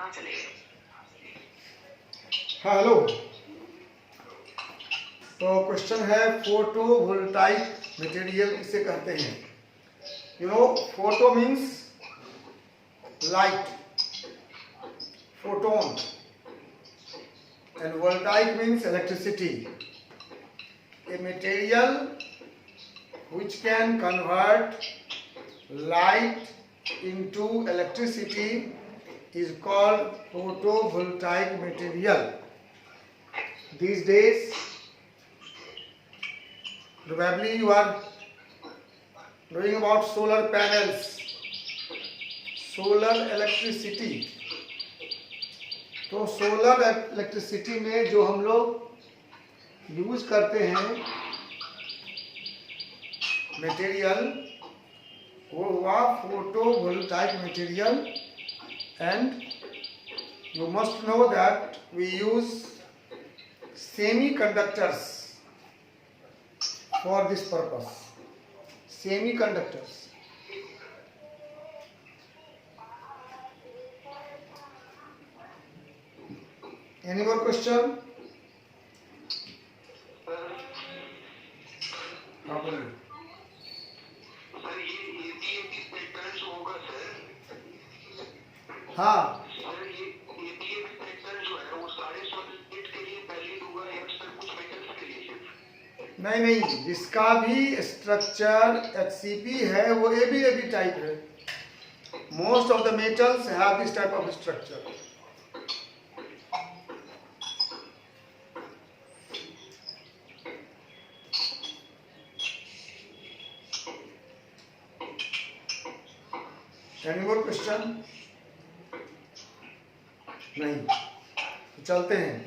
हाँ हेलो। तो क्वेश्चन है फोटोवोल्टाइक मटेरियल किसे कहते हैं। You know photo means light, photon, and voltaic means electricity. A material which can convert light into electricity is called photovoltaic material. These days probably you are knowing about solar panels, solar electricity. तो solar electricity में जो हम लोग use करते हैं material वो हुआ photovoltaic material. And you must know that we use semiconductors for this purpose. Semiconductors. Any more question? हाँ बोलिए। सर ये एपीएटी स्पेक्ट्रम होगा सर। हाँ सर ये एपीएटी स्पेक्ट्रम जो है वो 1.5 के लिए वैलिड होगा या सर कुछ मेटल्स के लिए सिर्फ? नहीं, जिसका भी स्ट्रक्चर HCP है वो ABAB टाइप है। Most of the metals have this type of structure. Any more question? नहीं, तो चलते हैं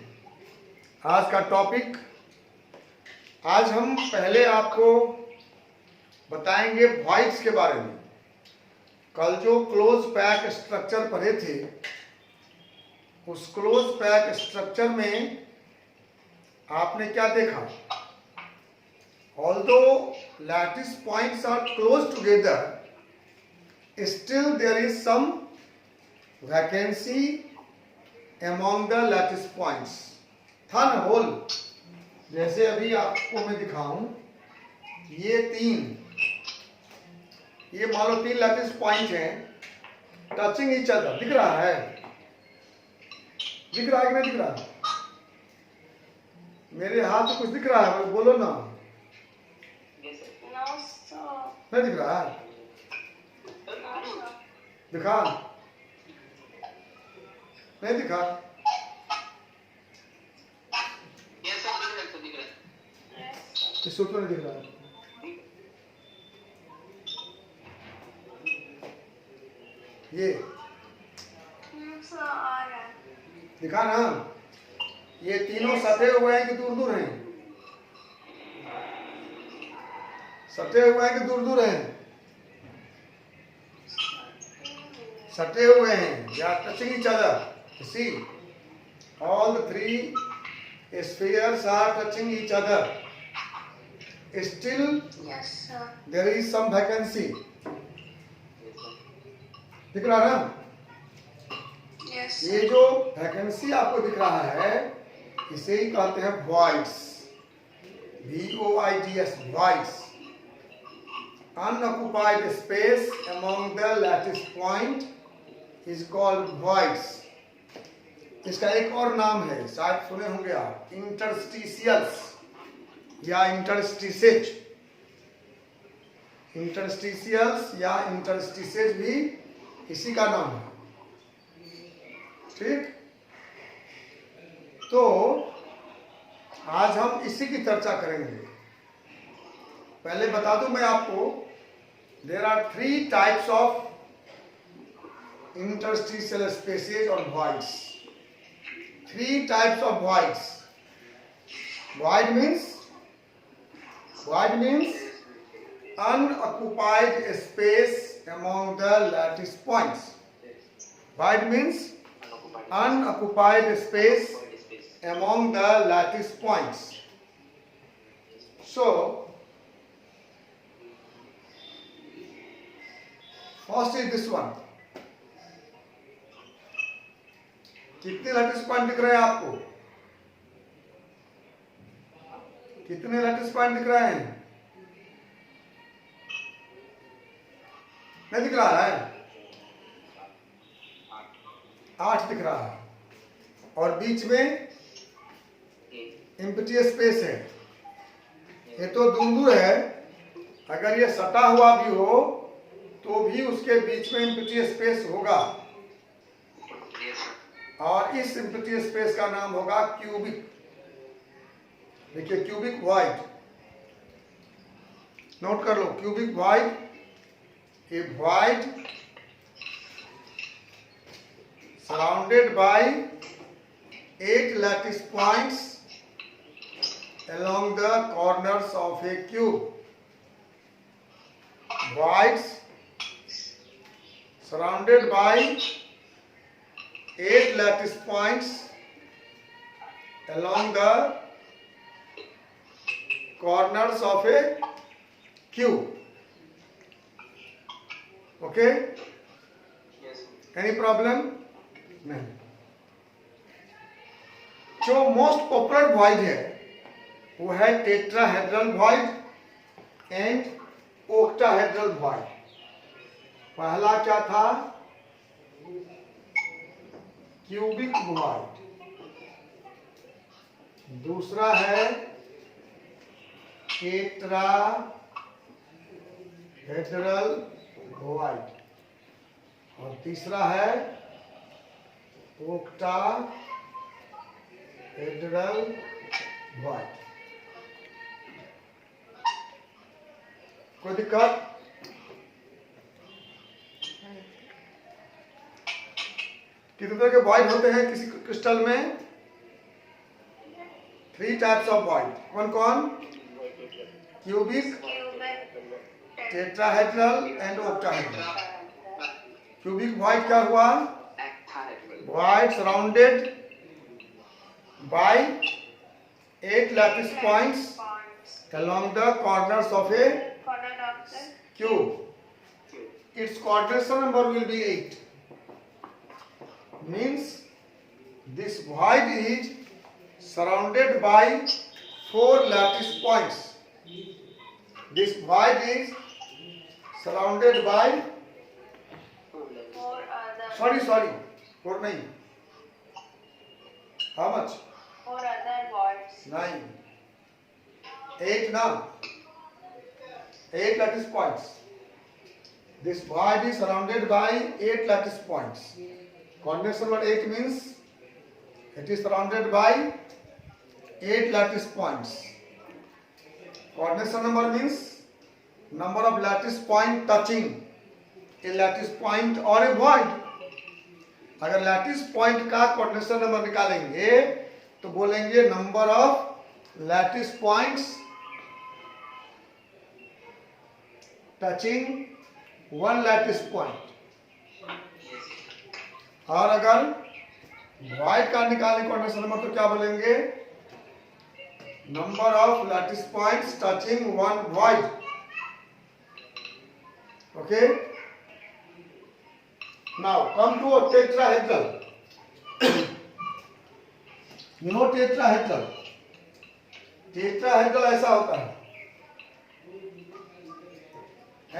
आज का टॉपिक। आज हम पहले आपको बताएंगे वॉइड्स के बारे में। कल जो क्लोज पैक स्ट्रक्चर पढ़े थे उस क्लोज पैक स्ट्रक्चर में आपने क्या देखा। Although lattice points are close together, still there is some vacancy among the lattice points. था ना होल। जैसे अभी आपको मैं दिखाऊं, ये मान लो 3 लैटिस पॉइंट हैं टचिंग ईच अदर। दिख रहा है? दिख रहा है कि नहीं दिख रहा है? मेरे हाथ में कुछ दिख रहा है? बोलो ना। नहीं दिख रहा है? दिखा? नहीं दिखा? इस सूट में नहीं दिख रहा है। ये दिखा ना? ये तीनों सटे हुए हैं कि दूर दूर हैं? सटे हुए हैं कि दूर दूर हैं? सटे हुए हैं। They are touching each other. You see, all the 3 spheres are touching each other. Still, Yes, sir. there is some vacancy. दिख रहा है ना? Yes. ये जो वैकेंसी आपको दिख रहा है इसे ही कहते हैं voids. VOIDS, voids. Unoccupied space among the lattice point is called voids. इसका एक और नाम है, शायद सुने होंगे आप, इंटरस्टिशियल्स या इंटरस्टिसेज। इंटरस्टिशियल्स या इंटरस्टिसेज भी इसी का नाम है। ठीक, तो आज हम इसी की चर्चा करेंगे। पहले बता दूं मैं आपको, there are 3 types of interstitial spaces or voids. 3 types of voids. Void means unoccupied space among the lattice points. Void means unoccupied space among the lattice points. So, first is this one. कितने lattice point दिख रहे हैं आपको? कितने lattice point दिख रहे हैं? नहीं दिख रहा है? 8 दिख रहा है। और बीच में एम्प्टी स्पेस है। ये तो दूर है, अगर ये सटा हुआ भी हो तो भी उसके बीच में एम्प्टी स्पेस होगा, और इस एम्प्टी स्पेस का नाम होगा क्यूबिक। देखिए क्यूबिक वॉइड, नोट कर लो, cubic void. A void surrounded by 8 lattice points along the corners of a cube. Voids surrounded by 8 lattice points along the corners of a cube. Okay? Any problem? नहीं। जो most popular void है वो है tetrahedral void and octahedral void. पहला क्या था? Cubic void. दूसरा है टेट्राहेड्रल वॉइड, और तीसरा है ओक्टाहेड्रल वॉइड। कोई दिक्कत? कितने तरह के वॉइड होते हैं किसी क्रिस्टल में? 3 टाइप्स ऑफ वॉइड। कौन कौन? Cubic, tetrahedral and octahedral. Cubic void क्या हुआ? Void surrounded by 8 lattice points along the corners of a cube. Its coordination number will be 8. Means this void is surrounded by 4 lattice points. This void is surrounded by sorry. 4 नहीं, how much? 4 other voids. 9, 8 now, 8 lattice points. This void is surrounded by 8 lattice points. Coordination number 8 means it is surrounded by 8 lattice points. Coordination number means number of lattice point touching a lattice point or a void. अगर lattice point का coordination number निकालेंगे तो बोलेंगे number of lattice points touching one lattice point. और अगर void का निकालेंगे coordination number तो क्या बोलेंगे? Number of lattice points touching one void. Okay, now come to a tetrahedral. You know tetrahedral? tetrahedral ऐसा होता है,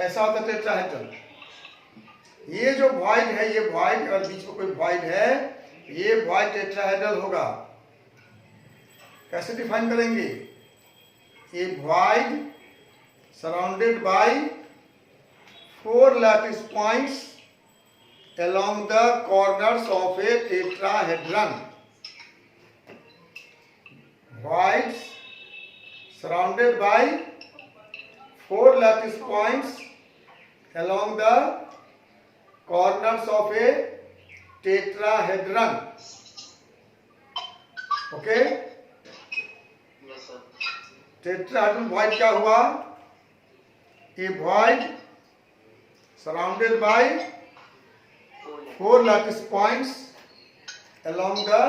ऐसा होता है tetrahedral। ये जो void है, ये void और बीच में कोई void है, ये void tetrahedral होगा। कैसे डिफाइन करेंगे? ये void surrounded by 4 lattice points along the corners of a tetrahedron. Voids surrounded by 4 lattice points along the corners of a tetrahedron. Okay? Yes, sir. Tetrahedron void क्या हुआ? A void surrounded by 4 lattice points along the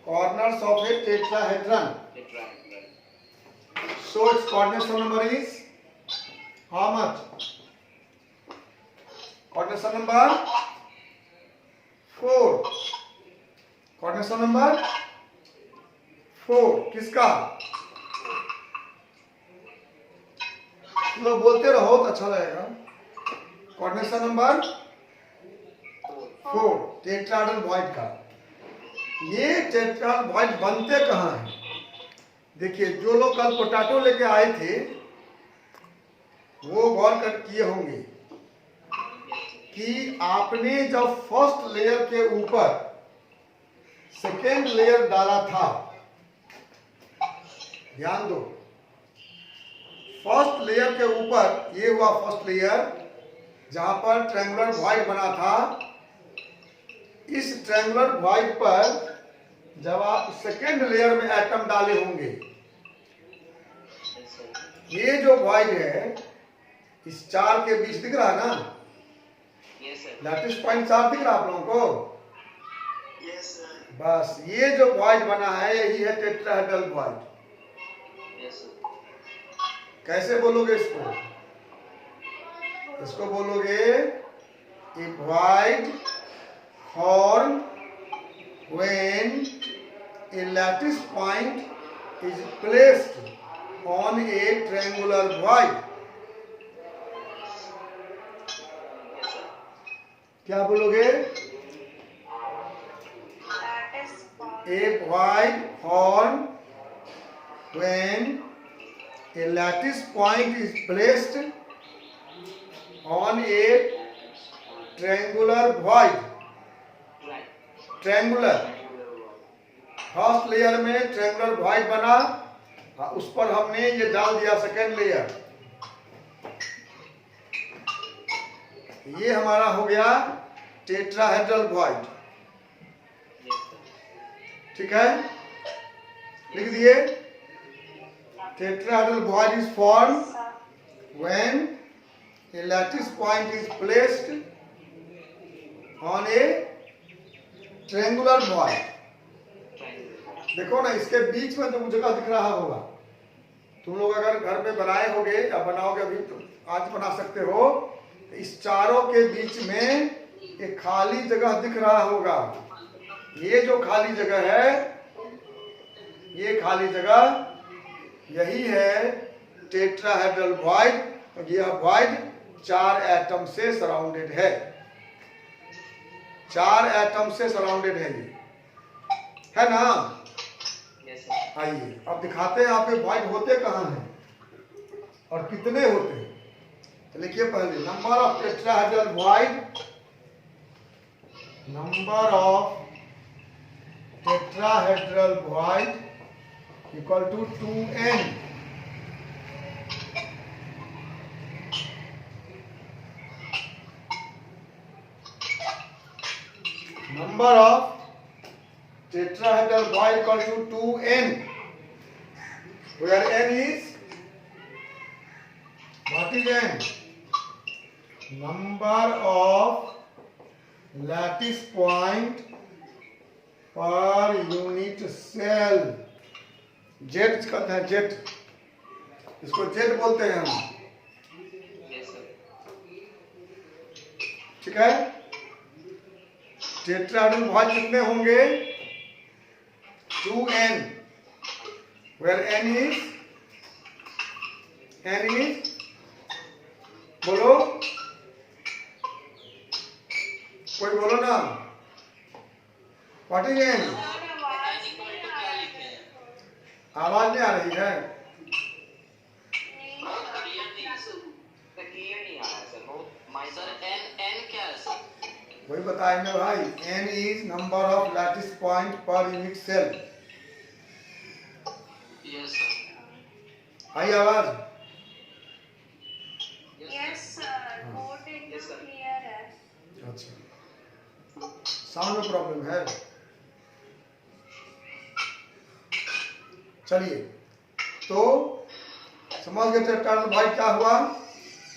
corners of a tetrahedron. So its coordination number is how much? Coordination number 4. Coordination number 4 किसका? लोग बोलते रहो तो अच्छा लगेगा। Coordination number 4 tetrahedral void का। ये टेट्राहेड्रल वॉइड बनते कहाँ हैं? देखिए, जो लोग कल पोटैटो लेके आए थे वो गौर कर किए होंगे कि आपने जब फर्स्ट लेयर के ऊपर सेकेंड लेयर डाला था, ध्यान दो, फर्स्ट लेयर के ऊपर ये हुआ फर्स्ट लेयर जहां पर ट्रायंगुलर वॉइड बना था। इस ट्रायंगुलर वॉइड पर जब आप सेकेंड लेयर में एटम डाले होंगे, ये जो वॉइड है इस चार के बीच दिख रहा है ना, लैटिस पॉइंट 4 दिख रहा है आप लोगों को? बस ये जो वॉइड बना है यही है टेट्राहेड्रल वॉइड। कैसे बोलोगे इसको? इसको बोलोगे ए void form when A lattice point is placed on A triangular void. क्या बोलोगे? A void formed when a lattice point is placed on a triangular void. Triangular first layer में ट्रायंगुलर वॉइड बना, उस पर हमने ये डाल दिया सेकेंड लेयर। ये हमारा हो गया टेट्राहेड्रल वॉइड। ठीक है, लिख दिए। Tetrahedral void is form when A lattice point is placed on A triangular void. देखो ना, इसके बीच में तो जगह दिख रहा होगा। तुम लोग अगर घर पे बनाए होगे या बनाओगे, अभी तो आज बना सकते हो, इस चारों के बीच में एक खाली जगह दिख रहा होगा। ये जो खाली जगह है, ये खाली जगह यही है टेट्राहेड्रल वॉइड। और यह वॉइड 4 एटम से सराउंडेड है। 4 एटम से सराउंडेड है, ये है ना? आइए अब दिखाते हैं यहाँ पे वॉइड होते कहाँ हैं और कितने होते हैं। तो लिखिए पहले, number of tetrahedral void, number of tetrahedral void equal to 2n। number of tetrahedral void equal to 2n, where n is, what is n? Number of lattice point per unit cell। Z कहते हैं, Z, इसको Z बोलते हैं हम। ठीक है, tetrahedral void कितने होंगे? 2n, where n is, बोलो, कोई बोलो ना, व्हाट इज n? आवाज नहीं आ रही है। वही बताएंगे भाई, n is number of lattice point per unit cell. आई आवाज? अच्छा, साउंड में प्रॉब्लम है। चलिए, तो समझ गए टेट्राहेड्रल वॉइड क्या हुआ?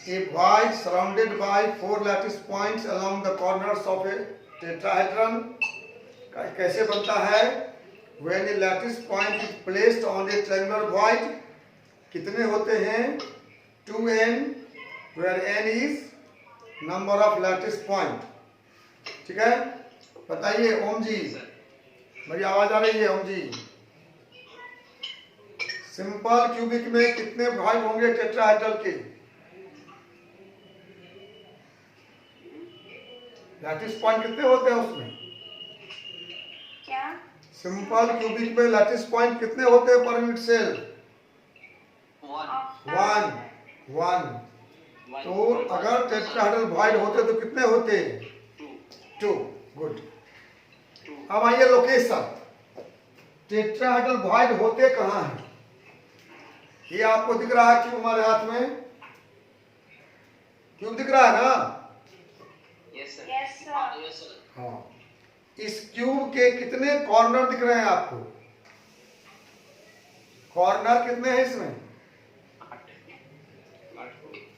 A void surrounded by 4 lattice points along the corners of a tetrahedron। कैसे बनता है? When a lattice point is placed on a triangular void, कितने होते हैं? 2n, where n is number of lattice point। ठीक है, बताइए ओम जी, मेरी आवाज आ रही है ओम जी? सिंपल क्यूबिक में कितने भाग होंगे टेट्राहेड्रल के? लैटिस पॉइंट कितने होते हैं उसमें? क्या? सिंपल क्यूबिक में लैटिस पॉइंट कितने होते हैं पर यूनिट सेल? वन। तो अगर टेट्राहेड्रल वॉइड होते तो कितने होते? 2। गुड। अब आइए लोकेशन। टेट्राहेड्रल वॉइड होते कहाँ हैं? ये आपको दिख रहा है क्यूब हमारे हाथ में? क्यूब दिख रहा है ना? Yes, sir. हाँ। इस क्यूब के कितने कॉर्नर दिख रहे हैं आपको? कॉर्नर कितने हैं इसमें?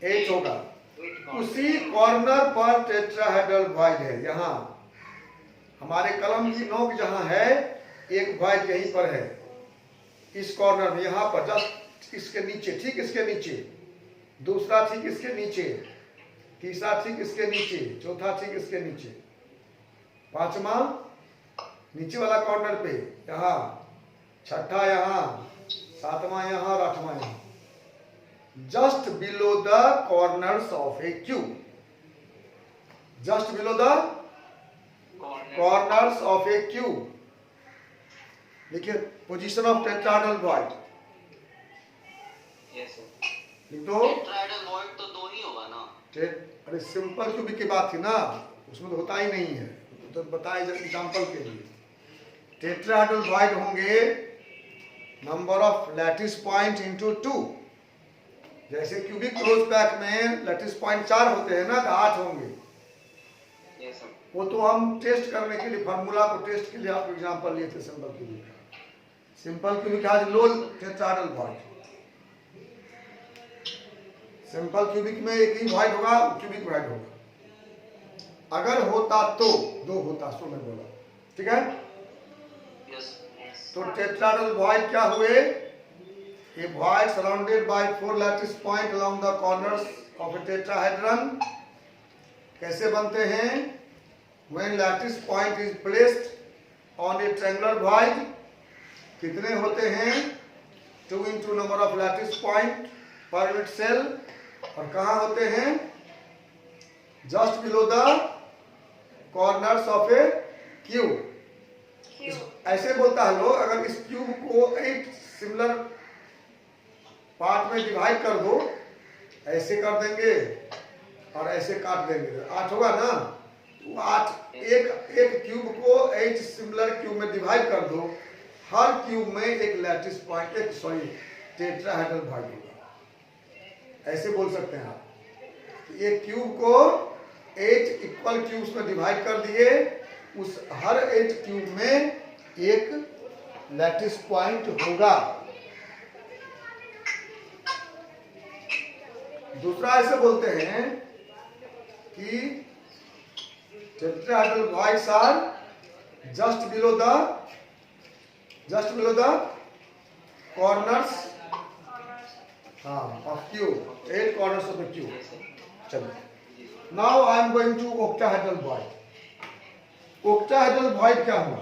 8 होगा। उसी कॉर्नर पर टेट्राहेड्रल वॉइड है। यहाँ हमारे कलम की नोक जहाँ है, एक वॉइड यहीं पर है, इस कॉर्नर में, यहाँ पर जस्ट इसके नीचे, ठीक इसके नीचे, दूसरा ठीक इसके नीचे, तीसरा ठीक इसके नीचे, चौथा ठीक इसके नीचे, पांचवा नीचे वाला कॉर्नर पे यहाँ, छठा यहाँ, सातवां यहाँ और आठवां यहाँ, just below the corners of A cube, just below the corners of A cube. देखिए पोजीशन ऑफ टेट्राहेड्रल वॉइड लिख दो। टेट्राहेड्रल वॉइड तो 2 ही होगा ना? अरे सिंपल क्यूबिक की बात थी ना, उसमें तो होता ही नहीं है, तो बताए एग्जांपल के लिए। टेट्राहेड्रल वॉइड होंगे number of lattice point into 2। जैसे क्यूबिक क्लोज पैक में लैटिस पॉइंट 4 होते हैं ना, तो 8 होंगे। वो तो हम टेस्ट करने के लिए, फार्मूला को टेस्ट के लिए आप एग्जांपल लिए थे सिंपल क्यूबिक का। सिंपल क्यूबिक आज लो टेट्राहेड्रल वॉइड। सिंपल क्यूबिक में एक ही वॉइड होगा, क्यूबिक वॉइड होगा। अगर होता तो 2 होता, सो मैं बोला, ठीक है? तो टेट्राहेड्रल वॉइड क्या हुए? A void surrounded by 4 lattice point along the corners of a tetrahedron कैसे बनते हैं? When lattice point is placed on a triangular void, कितने होते हैं? 2 into number of lattice point per unit cell। और कहाँ होते हैं? Just below the corners of a cube। ऐसे बोलता है लोग, अगर इस क्यूब को 8 सिमिलर पार्ट में डिवाइड कर दो, ऐसे कर देंगे और ऐसे काट देंगे, 8 होगा ना? तो 8 एक क्यूब को 8 सिमिलर क्यूब में डिवाइड कर दो, हर क्यूब में एक लैटिस पॉइंट, टेट्राहेड्रल वॉइड होगा। ऐसे बोल सकते हैं आप। एक क्यूब को 8 इक्वल क्यूब्स में डिवाइड कर दिए, उस हर 8 क्यूब में एक लैटिस पॉइंट होगा। दूसरा ऐसे बोलते हैं कि tetrahedral voids are just below the corners of cube, 8 corners of the cube. चलिए, now I am going to octahedral void. Octahedral void क्या हुआ?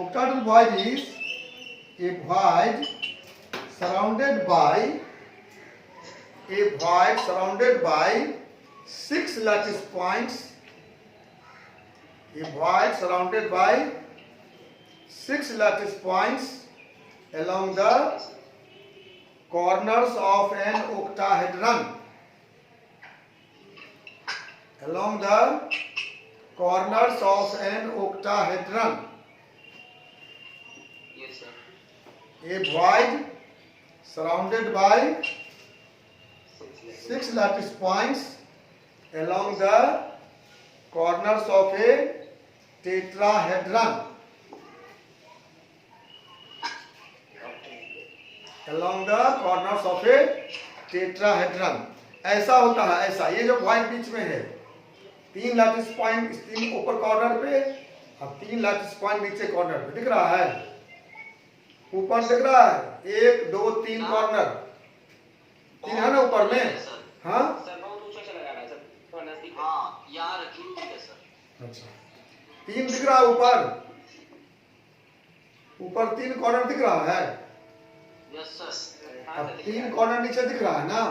Octahedral void is a void surrounded by 6 lattice points, a void surrounded by 6 lattice points along the corners of an octahedron, along the corners of an octahedron, a void surrounded by 6 lattice points along the corners of a tetrahedron, along the corners of a tetrahedron। ऐसा होता है, ऐसा, ये जो point बीच में है, 3 lattice point 3 ऊपर corner पे और 3 लैटिस पॉइंट नीचे कॉर्नर पे, दिख रहा है? ऊपर दिख रहा है 1 2 3 कॉर्नर, 3 है ना ऊपर में? हाँ सर बहुत ऊंचा चला जा रहा है सर, थोड़ा नजदीक। हाँ, यहाँ रखी हुई है सर। अच्छा, 3 दिख रहा है ऊपर, ऊपर 3 कॉर्नर दिख रहा है, यस सर। अब 3 कॉर्नर नीचे दिख रहा है ना,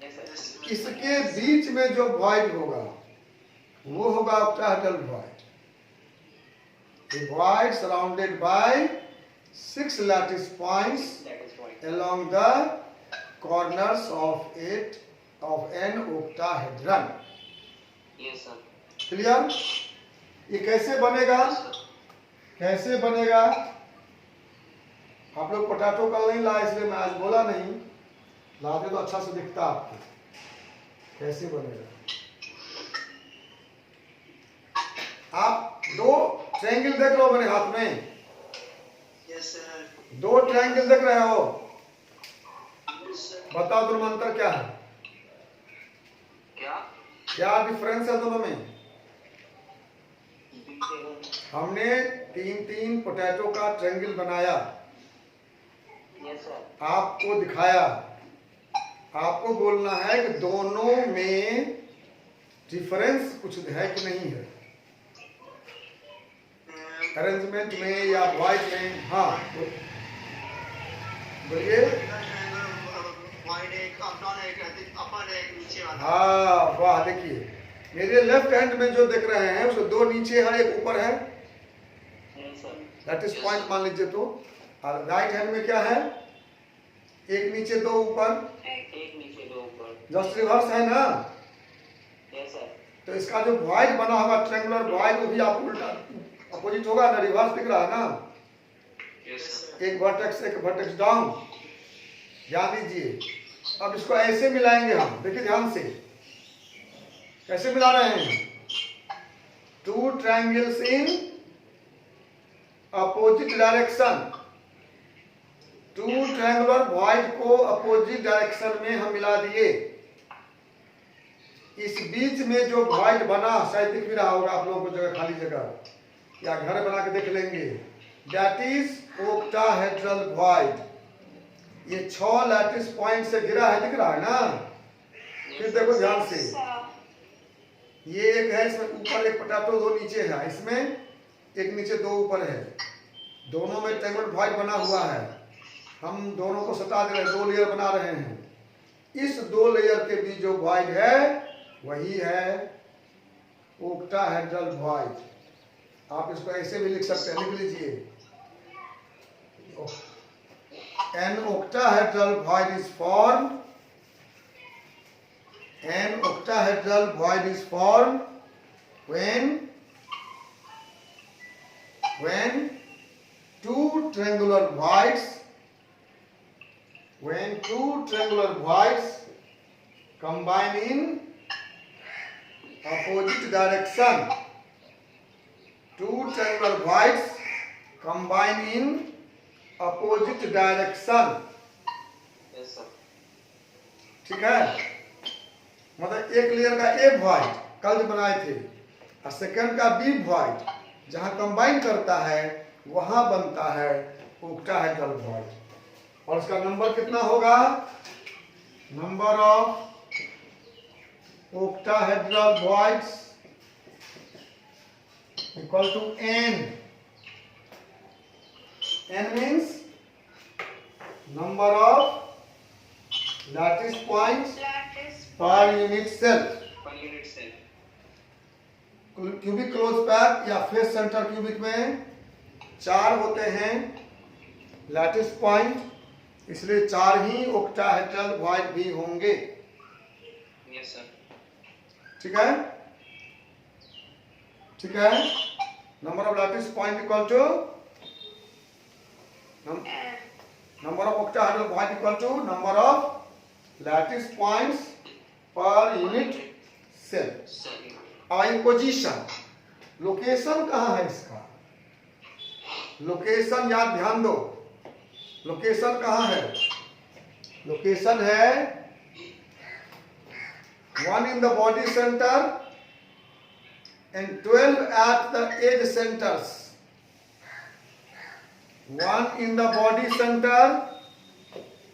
यस सर। इसके बीच में जो वॉइड होगा वो होगा octahedral void. A void surrounded by 6 lattice points that is point. along the corners of an octahedron. Yes sir. Clear? ये कैसे बनेगा? कैसे बनेगा? आप लोग पोटैटो कल नहीं लाए इसलिए मैं आज बोला नहीं, लाते तो अच्छा से दिखता आपको। कैसे बनेगा? आप 2 ट्रायंगल देख लो मेरे हाथ में, यस सर। 2 ट्रायंगल देख रहे हो, बताओ दोनों में अंतर क्या है? क्या? क्या डिफरेंस है दोनों में? हमने 3-3 पोटैटो का ट्रायंगल बनाया, यस सर। आपको दिखाया, आपको बोलना है कि दोनों में डिफरेंस कुछ है कि नहीं है, अरेंजमेंट में या वाइड में। हाँ बोलिए। हाँ वाह, देखिए मेरे लेफ्ट हैंड में जो देख रहे हैं उसको 2 नीचे है, 1 ऊपर है, yes sir. That is point मान लीजिए तो। और राइट हैंड में क्या है? 1 नीचे 2 ऊपर, एक नीचे 2 ऊपर। जस्ट रिवर्स है ना। Yes sir. तो इसका जो वॉइड बना होगा ट्रायंगुलर वॉइड, वो भी आपको उल्टा अपोजिट होगा ना, रिवर्स दिख रहा है ना। Yes sir. एक वर्टेक्स डाउन, ध्यान दीजिए। अब इसको ऐसे मिलाएंगे हम, देखिए ध्यान से कैसे मिला रहे हैं। 2 triangles in opposite direction, 2 triangular void को अपोजिट डायरेक्शन में हम मिला दिए। इस बीच में जो वॉइड बना, शायद दिख भी रहा होगा आप लोगों को, जगह खाली जगह, या घर बना के देख लेंगे, दैट इज ऑक्टाहेड्रल वॉइड। ये 6 लैटिस पॉइंट से घिरा है, दिख रहा है ना। फिर देखो ध्यान से, ये एक है, इसमें ऊपर एक पोटैटो, 2 नीचे है, इसमें एक नीचे 2 ऊपर है, दोनों में ट्रायंगुलर वॉइड बना हुआ है। हम दोनों को सटा दे रहे हैं, 2 लेयर बना रहे हैं। इस 2 लेयर के बीच जो वॉइड है वही है ऑक्टाहेड्रल वॉइड। आप इसको ऐसे भी लिख सकते हैं, लिख लीजिए। An octahedral void is formed. An octahedral void is formed when 2 triangular voids combine in opposite direction. 2 triangular voids combine in opposite direction. Yes sir. ठीक है, मतलब एक लेयर का ए वॉइड कल जो बनाए थे, और सेकंड का बी वॉइड, जहां कंबाइन करता है वहां बनता है ऑक्टाहेड्रल वॉइड। और उसका नंबर कितना होगा? Number of octahedral voids equal to n. n means number of lattice points per unit cell. Per unit cell. Cubic close pack या फेस सेंटर क्यूबिक में 4 होते हैं लैटिस पॉइंट, इसलिए 4 ही ऑक्टाहेड्रल वॉइड भी होंगे। Yes sir. ठीक है, ठीक है। Number of lattice point equal to number of octahedral void equal to number of lattice points per unit cell. और पोजीशन, लोकेशन कहाँ है इसका? लोकेशन याद ध्यान दो, लोकेशन कहाँ है? लोकेशन है 1 in the body center and 12 at the edge centers. 1 in the body center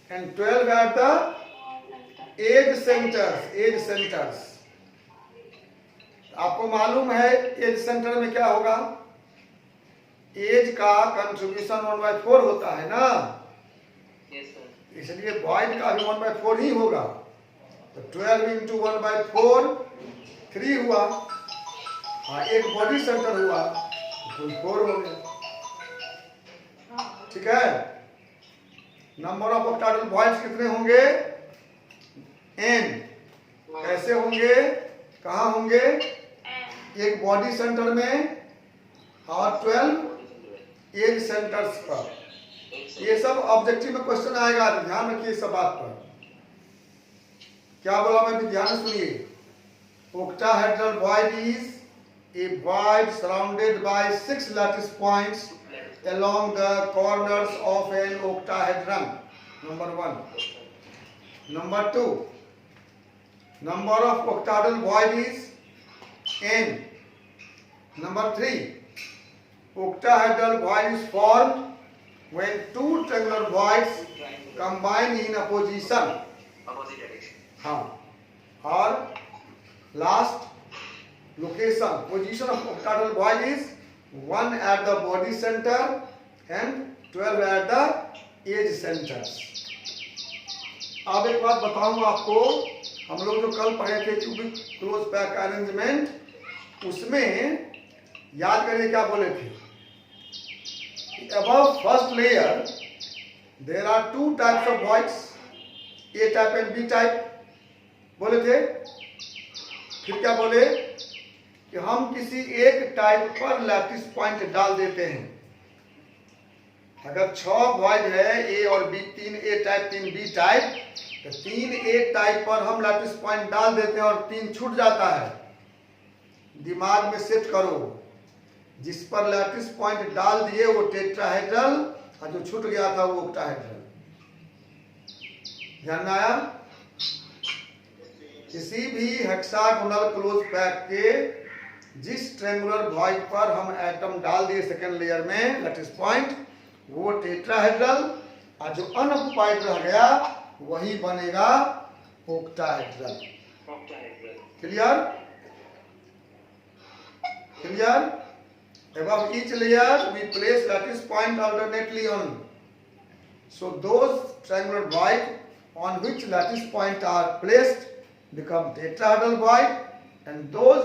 and 12 at the edge centers. आपको मालूम है एज सेंटर में क्या होगा? एज का कंट्रीब्यूशन 1/4 होता है ना, Yes, sir. इसलिए वॉइड का भी 1/4 ही होगा। तो 12 इंटू 1/4 3 हुआ, हाँ एक बॉडी सेंटर हुआ तो कुल 4 हो गया। ठीक है, नंबर ऑफ ऑक्टाहेड्रल वॉइड्स कितने होंगे? n। कैसे होंगे, कहाँ होंगे? एक बॉडी सेंटर में और 12 एज सेंटर्स पर। ये सब ऑब्जेक्टिव में क्वेश्चन आएगा, तो ध्यान रखिए सब बात पर। क्या बोला मैं भी ध्यान से सुनिए। octahedral void is a void surrounded by 6 lattice points along the corners of an octahedron. Number 1. Number 2. Number of octahedral void is n. Number 3. Octahedral void is formed when two triangular voids combine in opposition. Opposite direction. हाँ, और last location position of octahedral void is 1 at the body center and 12 at the edge centers. अब एक बात बताऊं आपको, हम लोग जो कल पढ़े थे क्यूबिक क्लोज पैक अरेंजमेंट, उसमें याद करिए क्या बोले थे। Above first layer there are 2 types of voids, A type and B type बोले थे। फिर क्या बोले कि हम किसी एक टाइप पर लैटिस पॉइंट डाल देते हैं। अगर 6 वॉइड है ए और बी, 3 ए टाइप 3 बी टाइप, तो 3 ए टाइप पर हम लैटिस पॉइंट डाल देते हैं और 3 छूट जाता है। दिमाग में सेट करो, जिस पर लैटिस पॉइंट डाल दिए वो टेट्राहेड्रल और जो छूट गया था वो ऑक्टाहेड्रल। ध्यान में आया? किसी भी हेक्सागोनल क्लोज पैक के जिस ट्रायंगुलर वॉइड पर हम एटम डाल दिए सेकेंड लेयर में लैटिस पॉइंट, वो टेट्राहेड्रल, और जो अनऑक्युपाइड रह गया वही बनेगा octahedral. Octahedral. Clear? Clear? Above each layer we place lattice point alternately on. So those triangular void on which lattice point are placed become tetrahedral void, and those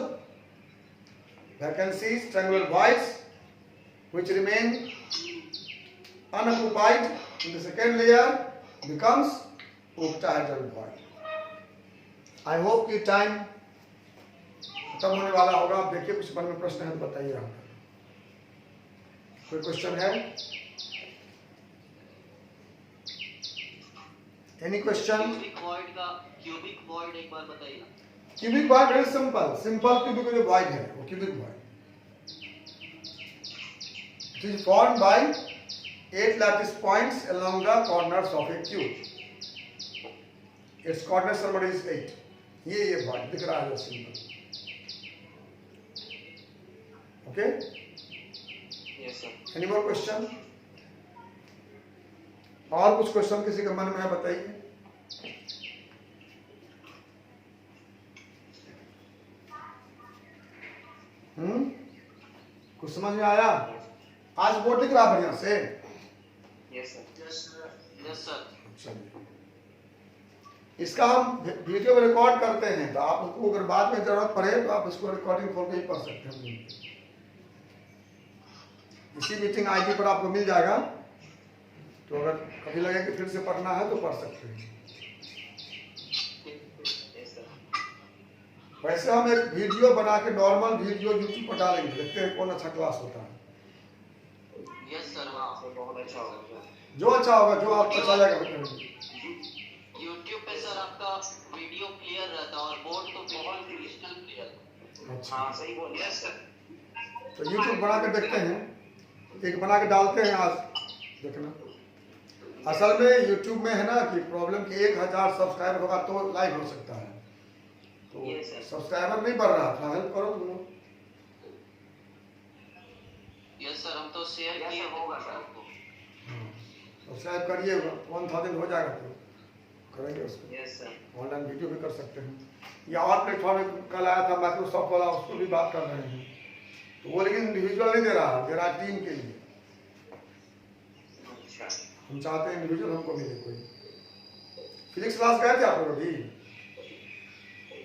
vacancies, triangular voids, which remain unoccupied in the second layer becomes octahedral void. I hope कि time खत्म होने वाला होगा। आप देखिए कुछ मन में प्रश्न है तो बताइए। आप कोई क्वेश्चन है? Any question? क्यूबिक वॉइड एक बार बताइए। Cubic void very simple cubic जो वॉइड है वो cubic void. It is formed by 8 lattice points along the corners of a cube. Its coordinate number is 8. ये वॉइड दिख रहा है simple. Okay, Yes, sir. Any more question? और कुछ question किसी के मन में है बताइए। कुछ समझ में आया? आज बोर्ड दिख रहा बढ़िया से? Yes, sir. Yes sir. चलिए, इसका हम वीडियो में रिकॉर्ड करते हैं, तो आप उसको अगर बाद में जरूरत पड़े तो आप इसको रिकॉर्डिंग खोल के ही पढ़ सकते हैं। इसी मीटिंग आईडी पर आपको मिल जाएगा, तो अगर कभी लगे कि फिर से पढ़ना है तो पढ़ सकते हैं। Yes, sir. वैसे हम एक वीडियो बना के नॉर्मल वीडियो यूट्यूब पर डालेंगे, देखते हैं कौन अच्छा क्लास होता है। Yes sir. हाँ, So, बहुत अच्छा होगा। जो अच्छा होगा, जो आपको अच्छा लगेगा वो करेंगे। यूट्यूब पे सर आपका वीडियो क्लियर रहता है और बोर्ड तो बहुत क्रिस्टल क्लियर। अच्छा, हाँ, सही बोल। Yes, sir. तो यूट्यूब बना के देखते हैं, एक बना के डालते हैं, आज देखना। असल में यूट्यूब में है ना कि प्रॉब्लम कि 1000 सब्सक्राइबर होगा तो लाइव हो सकता है, तो Yes, sir. सब्सक्राइबर नहीं बढ़ रहा था। हेल्प करो तुम लोग। यस सर, हम तो शेयर Yes, किए sir, होगा सर। आपको। सब्सक्राइब करिए, 1000 हो जाएगा तो करेंगे उसको। Yes, sir. ऑनलाइन वीडियो भी कर सकते हैं, या और प्लेटफॉर्म में कल आया था माइक्रोसॉफ्ट वाला, उसको भी बात कर रहे हैं। तो वो लेकिन इंडिविजुअल नहीं दे रहा टीम के लिए। अच्छा हम चाहते हैं इंडिविजुअल हमको मिले कोई। फिजिक्स क्लास गए थे आप लोग अभी?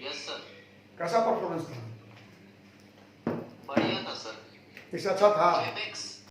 यस सर, कैसा परफॉर्मेंस था? बढ़िया था सर। इससे अच्छा था? 5x